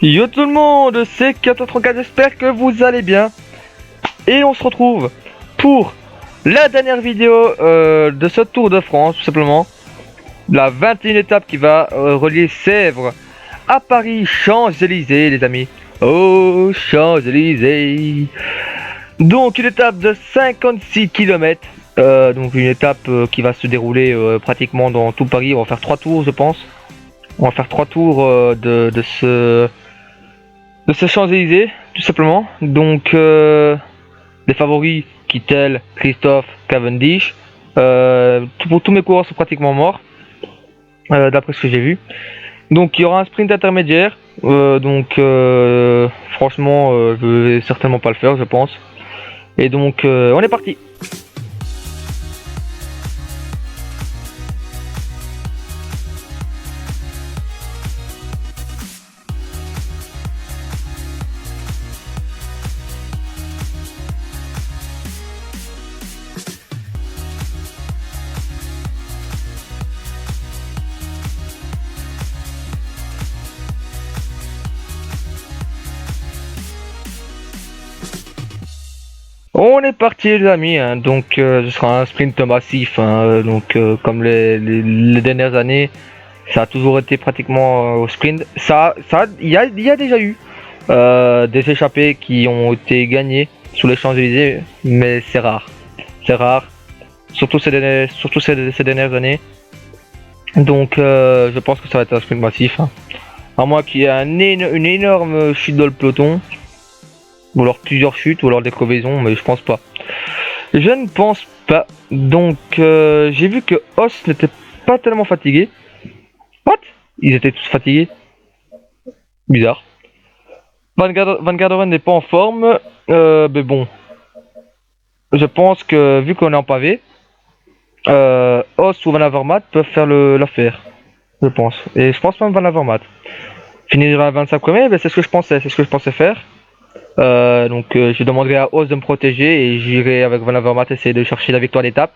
Yo tout le monde, c'est Kato34, j'espère que vous allez bien. Et on se retrouve pour la dernière vidéo de ce Tour de France, tout simplement. La 21e étape qui va relier Sèvres à Paris, Champs-Élysées les amis. Oh, Champs-Élysées. Donc une étape de 56 km. Donc une étape qui va se dérouler pratiquement dans tout Paris. On va faire 3 tours je pense. On va faire 3 tours de ce Champs-Élysées, tout simplement. Donc, les favoris, Kittel, Christophe, Cavendish. Tous mes coureurs sont pratiquement morts, d'après ce que j'ai vu. Donc, il y aura un sprint intermédiaire. Franchement, je vais certainement pas le faire, je pense. Et donc, on est parti. On est parti les amis, hein. Donc ce sera un sprint massif, hein. Donc comme les dernières années, ça a toujours été pratiquement au sprint. Il y a déjà eu des échappées qui ont été gagnées sous les Champs-Élysées, mais c'est rare. C'est rare, surtout ces dernières années. Donc je pense que ça va être un sprint massif, hein. À moins qu'il y ait une énorme chute dans le peloton. Ou alors plusieurs chutes, ou alors des crevaisons, mais je pense pas. Je ne pense pas. Donc, j'ai vu que Os n'était pas tellement fatigué. What? Ils étaient tous fatigués. Bizarre. Van Garderen n'est pas en forme. Mais bon. Je pense que, vu qu'on est en pavé, Os ou Van Avermaet peuvent faire l'affaire. Je pense. Et je pense même Van Avermaet. Finir à 25 premiers, ben c'est ce que je pensais faire. Je demanderai à Os de me protéger et j'irai avec Van Avermaet essayer de chercher la victoire d'étape.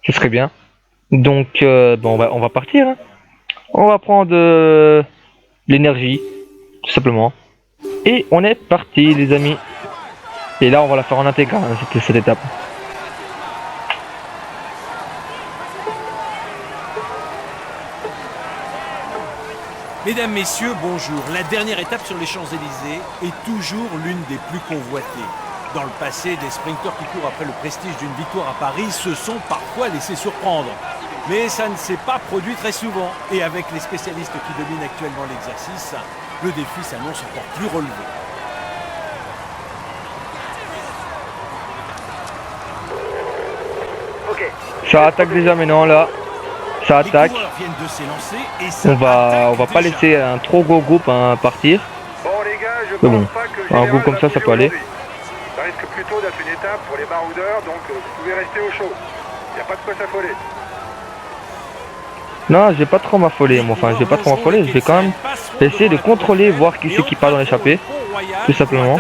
Ce serait bien. Donc on va partir, hein. On va prendre l'énergie, tout simplement. Et on est parti les amis. Et là on va la faire en intégral, hein, cette étape. Mesdames, Messieurs, bonjour. La dernière étape sur les Champs-Élysées est toujours l'une des plus convoitées. Dans le passé, des sprinteurs qui courent après le prestige d'une victoire à Paris se sont parfois laissés surprendre. Mais ça ne s'est pas produit très souvent. Et avec les spécialistes qui dominent actuellement l'exercice, le défi s'annonce encore plus relevé. Ça attaque déjà maintenant là. Ça attaque. De s'élancer et on va pas laisser un trop gros groupe partir. Bon les gars, je mais bon, pense pas que un groupe comme ça peut aller. Ça risque plutôt d'être une étape pour les baroudeurs, donc vous pouvez rester au chaud. Il n'y a pas de quoi s'affoler. Non, je vais pas trop m'affoler, moi. Enfin, je vais pas trop m'affoler. Je vais quand même essayer de contrôler, voir qui c'est qui part dans l'échappée. Tout simplement.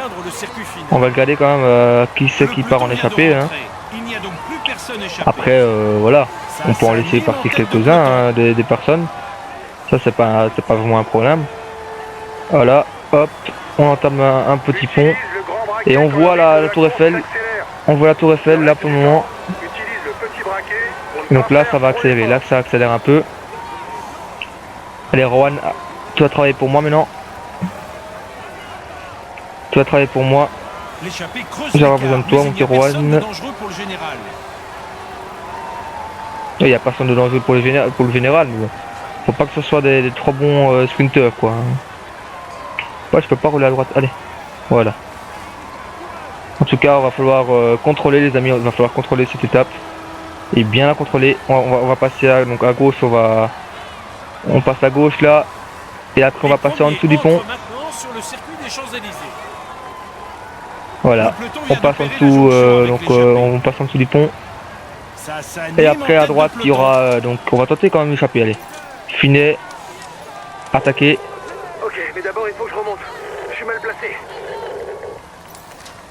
On va regarder quand même qui c'est qui part en échappée, hein. Après, voilà. On peut en laisser partir quelques-uns, hein, des personnes. Ça, c'est pas vraiment un problème. Voilà, hop. On entame un petit pont. Et on voit la tour Eiffel. On voit la tour Eiffel là pour le moment. Donc là, ça va accélérer. Là, ça accélère un peu. Allez, Rohan, tu vas travailler pour moi maintenant. Tu vas travailler pour moi. J'aurai besoin de toi, mon petit Rohan. Il n'y a personne de danger pour le général, mais bon. Faut pas que ce soit des trop bons sprinteurs, quoi. Ouais, je peux pas rouler à droite. Allez, voilà. En tout cas, on va falloir contrôler les amis. Il va falloir contrôler cette étape et bien la contrôler. On va passer donc à gauche. On passe à gauche là, et après on va passer en dessous du pont. Voilà, on passe en dessous, on passe en dessous du pont. Et après à droite il y aura donc on va tenter quand même d'échapper. Allez, Finet, attaquer. Ok, mais d'abord il faut que je remonte. Je suis mal placé.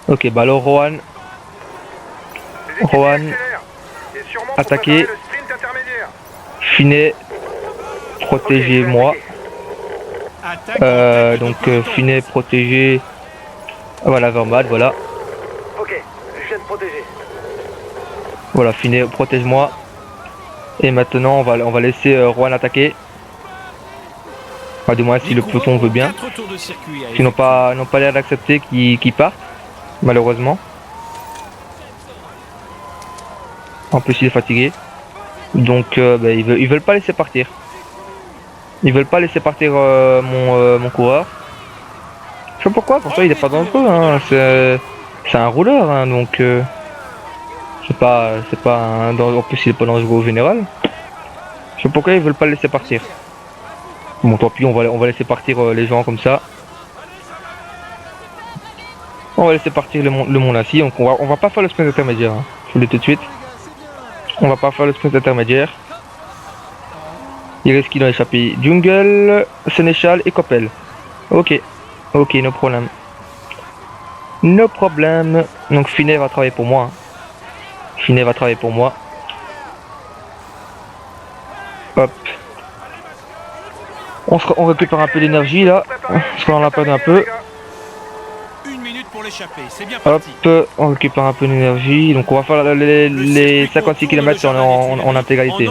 Ok, bah alors Rohan, attaquer. Finet, protégez-moi. Attaque en tête Donc de peloton. Finet protégé. Voilà, Vermaat, voilà. Ok, je viens de protéger. Voilà, Finet, protège-moi. Et maintenant, on va laisser Juan attaquer. Enfin, du moins, si Les le coureurs peloton veut ont bien. 4 tours de circuit à Ils n'ont effectuer. pas l'air d'accepter qu'ils partent, malheureusement. En plus, il est fatigué. Donc, ils veulent pas laisser partir. Ils veulent pas laisser partir mon coureur. Je sais pas pourquoi, pourtant il est pas dangereux. Hein. C'est un rouleur, hein, donc c'est pas en plus il est pas dangereux au général. Je sais pas pourquoi ils veulent pas le laisser partir. Bon, tant pis, on va laisser partir les gens comme ça. On va laisser partir le monde assis. Donc on va pas faire le sprint intermédiaire. Hein. Je vous le dis tout de suite. On va pas faire le sprint intermédiaire. Il reste qui dans l'échappée? Jungle, Sénéchal et Coppel. Ok, ok, no problème. No problème. Donc Finet va travailler pour moi. Hein. Finet va travailler pour moi. Hop. On récupère un peu d'énergie là. Parce qu'on en a perdu un peu. 1 minute pour l'échapper, c'est bien Hop, parti. on récupère un peu d'énergie. Donc on va faire les 56 km en intégralité.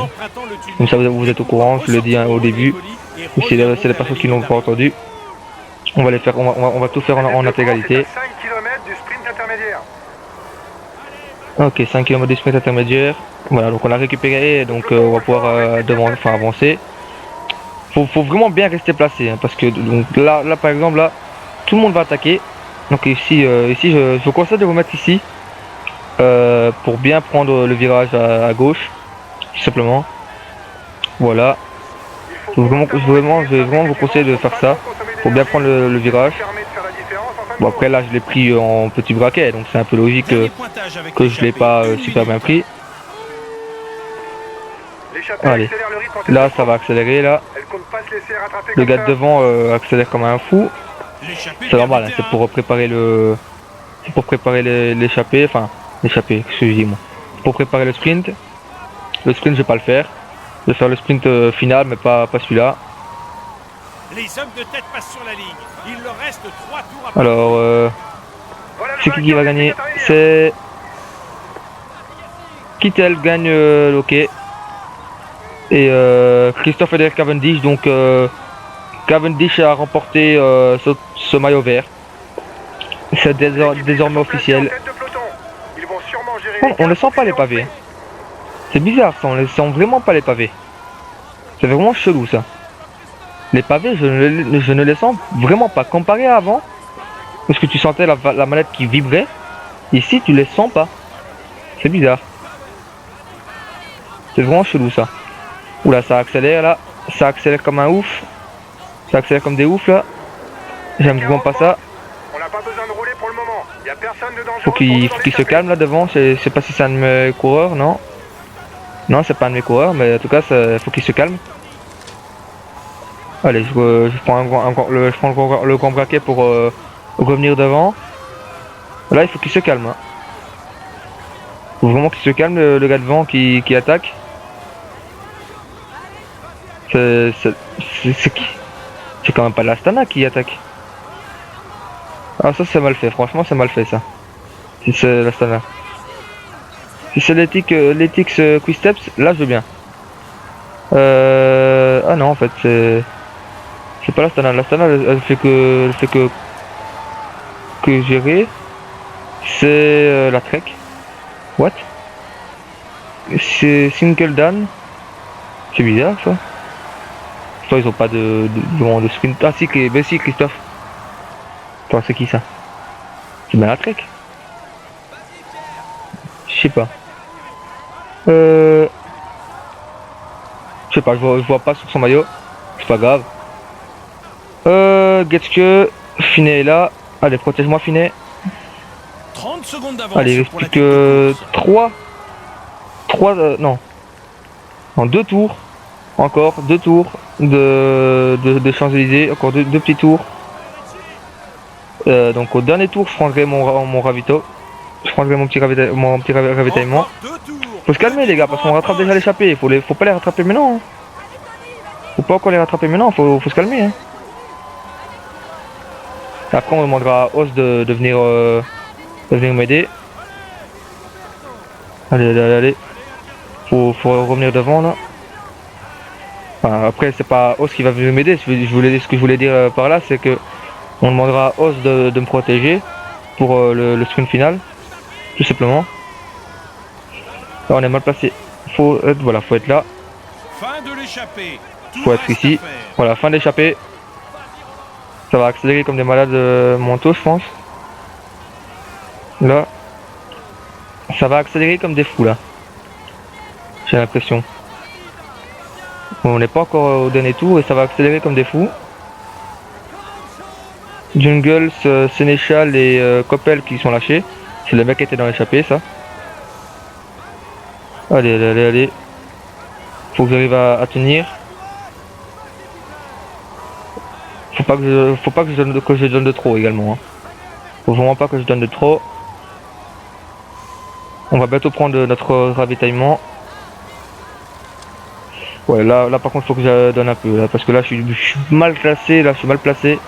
Comme ça vous êtes au courant, je le dis hein, au début. C'est les personnes qui n'ont pas entendu. On va les faire, on va tout faire en intégralité. 5 km du sprint intermédiaire. Ok, 5 km de sprint intermédiaire. Voilà, donc on a récupéré, donc on va pouvoir avancer. Faut vraiment bien rester placé, hein, parce que donc là par exemple là, tout le monde va attaquer. Donc ici, je vous conseille de vous mettre ici pour bien prendre le virage à gauche, tout simplement. Voilà. Je vais vraiment vous conseiller de faire ça pour bien prendre le virage. Bon après là je l'ai pris en petit braquet, donc c'est un peu logique que je l'ai pas super bien pris. Allez, là ça va accélérer là. Le gars de devant accélère comme un fou. C'est normal, hein, c'est pour préparer l'échappée, enfin l'échappée, excusez-moi. Pour préparer le sprint. Le sprint je vais pas le faire. Je vais faire le sprint final mais pas celui-là. Les hommes de tête passent sur la ligne. Il leur reste 3 tours à Alors c'est qui va gagner? C'est Kittel gagne l'ok. Et Christophe Eder Cavendish, donc Cavendish a remporté ce maillot vert. C'est désormais officiel. On ne sent pas les pavés. Hein. C'est bizarre ça, on ne sent vraiment pas les pavés. C'est vraiment chelou ça. Les pavés, je ne les sens vraiment pas. Comparé à avant, parce que tu sentais la manette qui vibrait. Ici, tu les sens pas. C'est bizarre. C'est vraiment chelou ça. Oula, ça accélère là. Ça accélère comme un ouf. Ça accélère comme des oufs là. J'aime vraiment pas ça. On n'a pas besoin de rouler pour le moment. Il y a personne de dangereux. Faut qu'il se calme là devant. Je sais pas si c'est un de mes coureurs, non. Non, c'est pas un de mes coureurs, mais en tout cas, faut qu'il se calme. Allez, je prends le grand braquet pour revenir devant. Là, il faut qu'il se calme. Hein. Faut vraiment qu'il se calme, le gars devant qui attaque. C'est qui? C'est quand même pas l'Astana qui attaque. Ah ça c'est mal fait, franchement c'est mal fait ça. Si c'est l'Astana. Si c'est l'Ethics Quicksteps, là je veux bien. Ah non en fait c'est pas l'Astana. L'Astana elle fait que gérer. C'est la Trek. What? C'est Single Dan. C'est bizarre ça. Ils ont pas de sprint. Ah si, ben si Christophe. Attends, c'est qui ça? C'est bien la Trek. Je sais pas. Je sais pas, je vois pas sur son maillot. C'est pas grave. Getske, Finet est là. Allez, protège-moi Finet. 30 secondes d'avance. Allez, il reste plus que 3. Non. En 2 tours. Encore 2 tours de Champs-Élysées. Encore deux petits tours. Donc au dernier tour, je prendrai mon ravito. Je prendrai mon petit ravitaillement. Faut se calmer les gars, parce qu'on rattrape déjà l'échappée. Faut pas les rattraper maintenant. Hein. Faut pas encore les rattraper maintenant, faut se calmer. Hein. Après on demandera à Os de venir m'aider. Allez, allez, allez. Faut revenir devant là. Enfin, après c'est pas Os qui va venir m'aider. Ce que je voulais dire par là, c'est que on demandera à Os de me protéger pour le sprint final, tout simplement. Là, on est mal placé. Faut être là. Fin de l'échappée. Faut être ici. Voilà, fin d'échappée. Ça va accélérer comme des malades mentaux, je pense. Là. Ça va accélérer comme des fous, là. J'ai l'impression. Bon, on n'est pas encore au dernier tour et ça va accélérer comme des fous. Jungles, Sénéchal et Coppel qui sont lâchés. C'est le mec qui était dans l'échappée, ça. Allez, allez, allez, allez. Faut que j'arrive à tenir. Faut pas que je donne de trop également. Hein. Faut vraiment pas que je donne de trop. On va bientôt prendre notre ravitaillement. Ouais, là par contre faut que je donne un peu là, parce que là je suis mal classé, là je suis mal placé.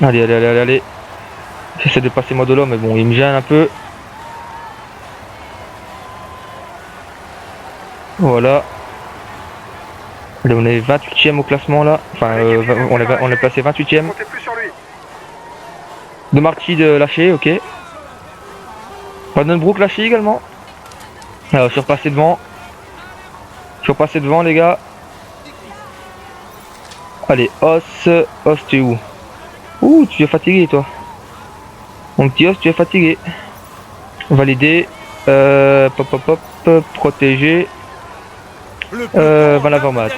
Allez, allez, allez, allez, allez. J'essaie de passer Modulo, mais bon, il me gêne un peu. Voilà. Allez, on est 28ème au classement là. Enfin, on est placé 28ème. Comptez plus sur lui. De Marty de lâcher, ok. Vandenbroek lâché également. Alors, je suis repassé devant. Je suis repassé devant, les gars. Allez, Os, tu es où? Ouh, tu es fatigué, toi. Mon petit Os, tu es fatigué. Validé. Pop, protégé. Van Avermaet.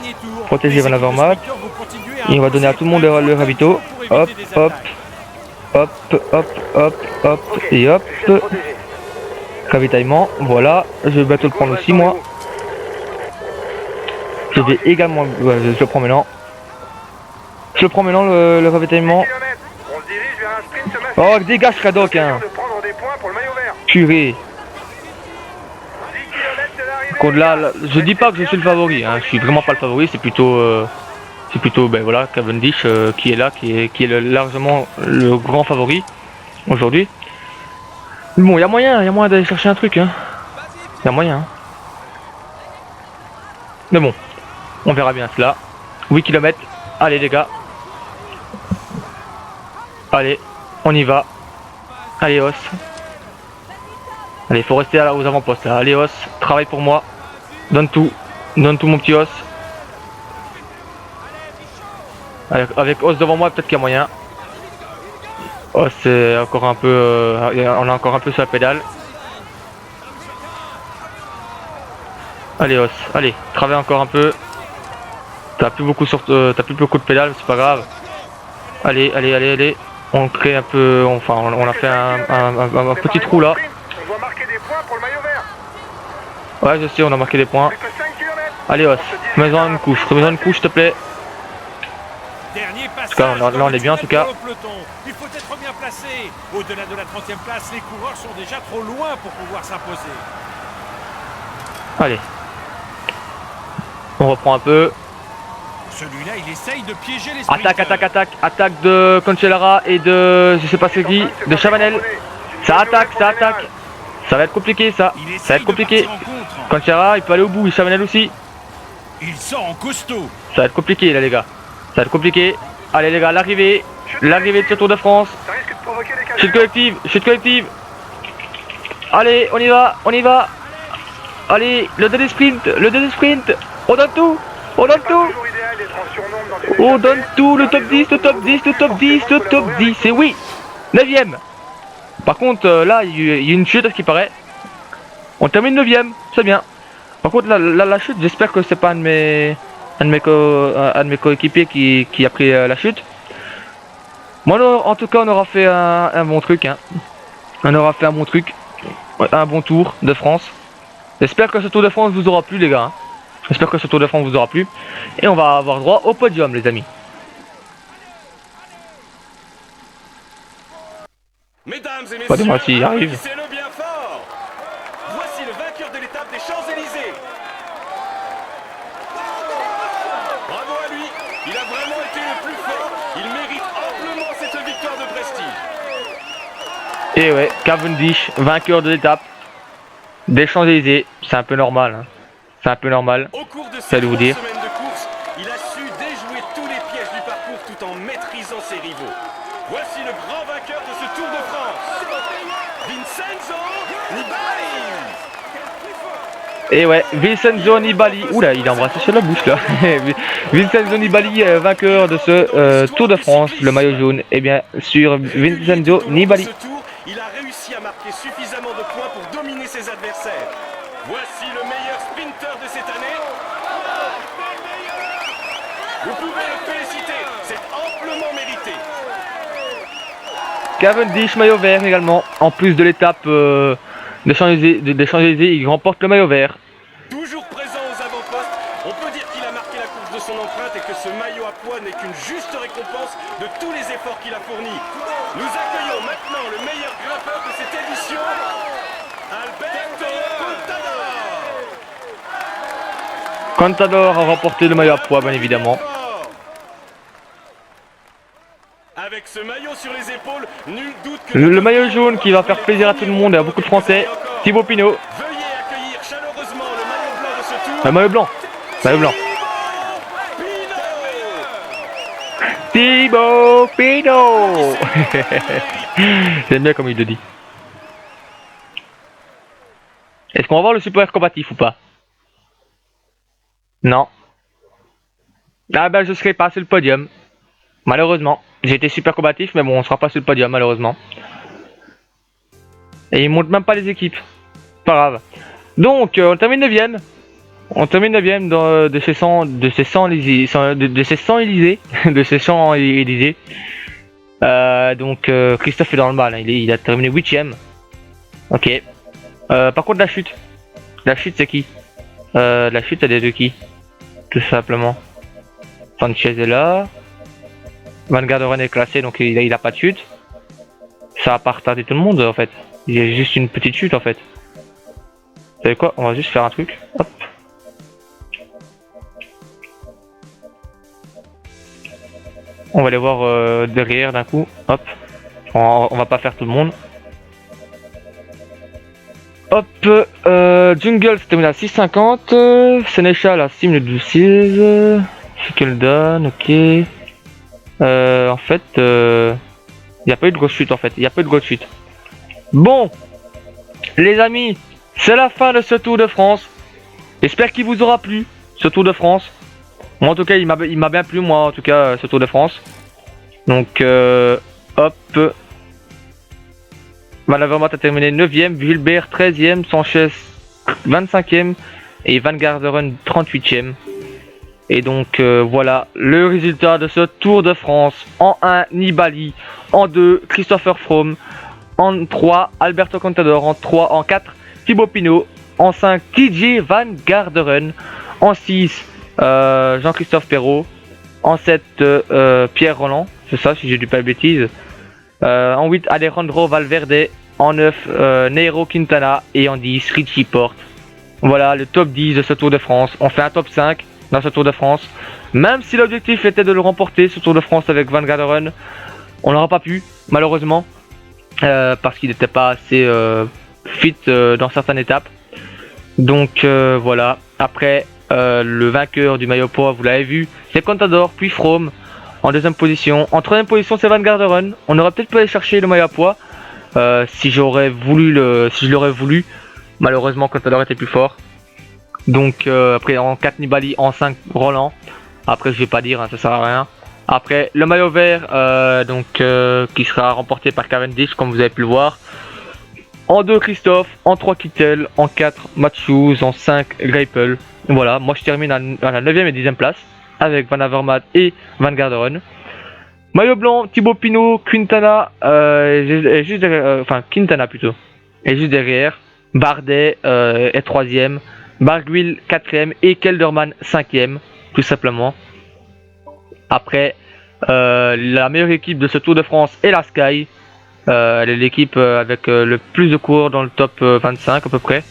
Protéger Van Avermaet. Et on va donner à tout le monde le ravito. Hop, hop. Hop, hop, hop, hop. Et hop. Ravitaillement. Voilà. Je vais bientôt le prendre aussi, moi. Je vais également... Ouais, je le prends maintenant. Je le prends maintenant, le ravitaillement. On se dirige vers un sprint massif. Oh, dégage, Kadok, hein. De prendre des points pour le maillot vert. Purée. 10 km de l'arrivée. Contre là, je dis pas que je suis le favori, hein. Je suis vraiment pas le favori, c'est plutôt ben voilà, Cavendish qui est là, qui est largement le grand favori aujourd'hui. Bon, il y a moyen d'aller chercher un truc, hein. Il y a moyen. Hein. Mais bon, on verra bien cela. 8 km. Allez les gars. Allez, on y va. Allez Os. Allez, faut rester là aux avant-postes là. Allez Os, travaille pour moi. Donne tout mon petit Os. Avec Os devant moi, peut-être qu'il y a moyen. Os c'est encore un peu, on est encore un peu sur la pédale. Allez Os, allez, travaille encore un peu. T'as plus beaucoup de pédales, mais c'est pas grave. Allez, allez, allez, allez. On crée un peu, enfin on a fait un petit trou là. On doit marquer des points pour le maillot vert. Ouais, je sais, on a marqué des points. Plus que 5 km. Allez Os, mets-en une couche, s'il te plaît. Dernier passage. En tout cas, là on est bien en tout cas. Il faut être bien placé. Au-delà de la 30e place, les coureurs sont déjà trop loin pour pouvoir s'imposer. Allez. On reprend un peu. Celui-là, il essaye de piéger les sprinters. Attaque de Cancellara et de, je sais pas c'est qui, de Chavanel. Ça attaque. Ça va être compliqué ça. Ça va être compliqué. Cancellara, il peut aller au bout, et Chavanel aussi. Il sort en costaud. Ça va être compliqué là les gars. Ça va être compliqué. Allez les gars, l'arrivée de ce Tour de France. Ça risque de provoquer des Chute collective. Allez, on y va. Allez, le dernier sprint. On donne tout. On donne tout, le top 10, et oui, 9ème. Par contre, là, il y a une chute à ce qui paraît. On termine 9ème, c'est bien. Par contre, la chute, j'espère que c'est pas un de mes coéquipiers qui a pris la chute. Moi, en tout cas, on aura fait un bon truc. Hein. On aura fait un bon truc, un bon tour de France. J'espère que ce Tour de France vous aura plu, les gars. Hein. J'espère que ce Tour de France vous aura plu. Et on va avoir droit au podium, les amis. Mesdames et messieurs, Dis-moi s'il arrive. applaudissez-le bien fort. Voici le vainqueur de l'étape des Champs-Élysées. Bravo à lui, il a vraiment Et ouais, Cavendish, vainqueur de l'étape des Champs-Élysées. C'est un peu normal. Hein. C'est un peu normal. Au cours de Ça ces de vous 3 dire. semaines de course, il a su déjouer tous les pièges du parcours tout en maîtrisant ses rivaux. Voici le grand vainqueur de ce Tour de France, Vincenzo Nibali. Et ouais, Vincenzo Nibali. Oula, il a embrassé sur la bouche là. Vincenzo Nibali, vainqueur de ce Tour de France, le maillot jaune. Et bien sûr, Vincenzo Nibali. Ce tour, il a réussi à marquer suffisamment de points pour dominer ses adversaires. Voici le meilleur sprinter de cette année. Vous pouvez le féliciter, c'est amplement mérité. Cavendish, maillot vert également. En plus de l'étape des Champs-Élysées, il remporte le maillot vert. Toujours présent aux avant-postes, on peut dire qu'il a marqué la course de son empreinte et que ce maillot à pois n'est qu'une juste récompense de tous les efforts qu'il a fournis. Nous accueillons maintenant le meilleur grimpeur de cette édition, Alberto Contador. Contador a remporté le maillot à pois, bien évidemment. Avec ce maillot sur les épaules, nul doute que Le maillot jaune qui va faire plaisir à tout le monde et à beaucoup de Français. Thibaut Pinot. Veuillez accueillir chaleureusement le maillot blanc de ce tour. Le maillot blanc. Maillot blanc. Thibaut Pinot. J'aime bien comme il le dit. Est-ce qu'on va voir le super combatif ou pas? Non. Ah ben je serai pas sur le podium. Malheureusement. J'ai été super combatif mais bon on sera pas sur le podium malheureusement. Et ils montent même pas les équipes. Pas grave. Donc on termine 9ème. On termine 9ème de ces 100 Élysées. De ces 100 Élysées. Donc Christophe est dans le mal, hein. Il a terminé 8ème. Ok. Par contre la chute. La chute c'est qui? La chute elle est de qui? Tout simplement. Sanchez est là. Van Garderen est classé donc il a pas de chute. Ça va pas retarder tout le monde en fait. Il y a juste une petite chute en fait. Vous savez quoi? On va juste faire un truc. Hop. On va aller voir derrière d'un coup. Hop. On va pas faire tout le monde. Hop. Jungle c'était à 6,50. Sénéchal à 6 minutes 12. Sheldon, ok. En fait, il n'y a pas eu de grosse chute en fait. Il n'y a pas eu de grosse chute. Bon, les amis, c'est la fin de ce Tour de France. J'espère qu'il vous aura plu, ce Tour de France. Moi en tout cas, il m'a bien plu, moi en tout cas, ce Tour de France. Donc, hop. Van Avermaet a terminé 9ème, Wilbert 13ème, Sanchez 25ème et Van Garderen 38ème. Et donc voilà le résultat de ce Tour de France. En 1, Nibali. En 2, Christopher Froome. En 3, Alberto Contador. En 4, Thibaut Pinot. En 5, TJ Van Garderen. En 6, Jean-Christophe Perrault. En 7, Pierre Roland. C'est ça si j'ai dit pas de bêtises. En 8, Alejandro Valverde. En 9, Nairo Quintana. Et en 10, Richie Porte. Voilà le top 10 de ce Tour de France. On fait un top 5 dans ce Tour de France. Même si l'objectif était de le remporter, ce Tour de France avec Van Garderen, on n'aura pas pu, malheureusement, parce qu'il n'était pas assez fit dans certaines étapes. Donc voilà. Après, le vainqueur du maillot poids, vous l'avez vu, c'est Contador, puis Froome en deuxième position. En troisième position, c'est Van Garderen. On aurait peut-être pu aller chercher le maillot à poids si je l'aurais voulu. Malheureusement, Contador était plus fort. Donc après en 4 Nibali, en 5 Roland. Après je vais pas dire, hein, ça sert à rien. Après le maillot vert qui sera remporté par Cavendish comme vous avez pu le voir. En 2 Christophe, en 3 Kittel, en 4 Matthews, en 5 Greipel. Voilà, moi je termine à la 9ème et 10ème place avec Van Avermaet et Van Garderen. Maillot blanc, Thibaut Pinot, Quintana, Quintana plutôt. Et juste derrière, Bardet est 3ème. Barguil 4ème et Kelderman 5ème, tout simplement. Après, la meilleure équipe de ce Tour de France est la Sky. Elle est l'équipe avec le plus de coureurs dans le top 25 à peu près.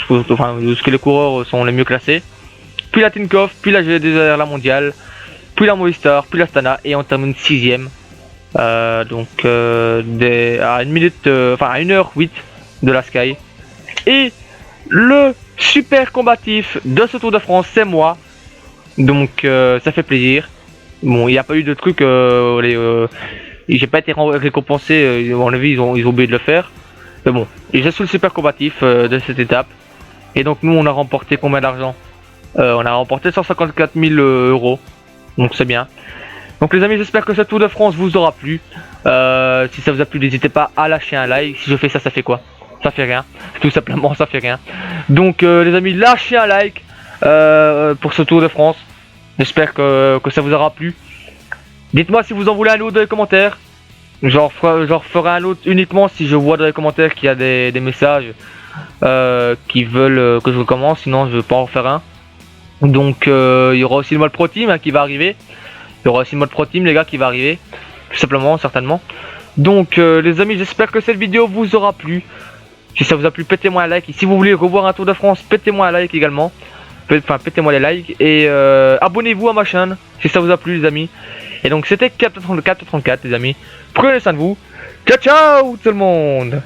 Enfin, parce que les coureurs sont les mieux classés. Puis la Tinkoff, puis la GD2R, la mondiale, puis la Movistar, puis la Stana et on termine 6ème. à 1 minute, enfin à 1h08 de la Sky. Et le super combatif de ce Tour de France, c'est moi. Donc ça fait plaisir. Bon, il n'y a pas eu de truc, j'ai pas été récompensé, à mon avis ils ont oublié de le faire. Mais bon, je suis le super combatif de cette étape. Et donc nous on a remporté combien d'argent? On a remporté 154 000 euros. Donc c'est bien. Donc les amis, j'espère que ce Tour de France vous aura plu. Si ça vous a plu, n'hésitez pas à lâcher un like. Si je fais ça, ça fait quoi? Ça fait rien. Tout simplement, ça fait rien. Donc les amis, lâchez un like pour ce Tour de France. J'espère que ça vous aura plu. Dites-moi si vous en voulez un autre dans les commentaires. Genre ferai un autre uniquement si je vois dans les commentaires qu'il y a des messages qui veulent que je recommence. Sinon, je vais pas en faire un. Donc il y aura aussi le mode Pro Team qui va arriver. Il y aura aussi le mode Pro Team les gars qui va arriver. Tout simplement, certainement. Donc les amis, j'espère que cette vidéo vous aura plu. Si ça vous a plu, pétez-moi un like. Et si vous voulez revoir un Tour de France, pétez-moi un like également. Enfin, pétez-moi les likes. Et abonnez-vous à ma chaîne si ça vous a plu les amis. Et donc c'était Cap34 les amis. Prenez soin de vous. Ciao ciao tout le monde.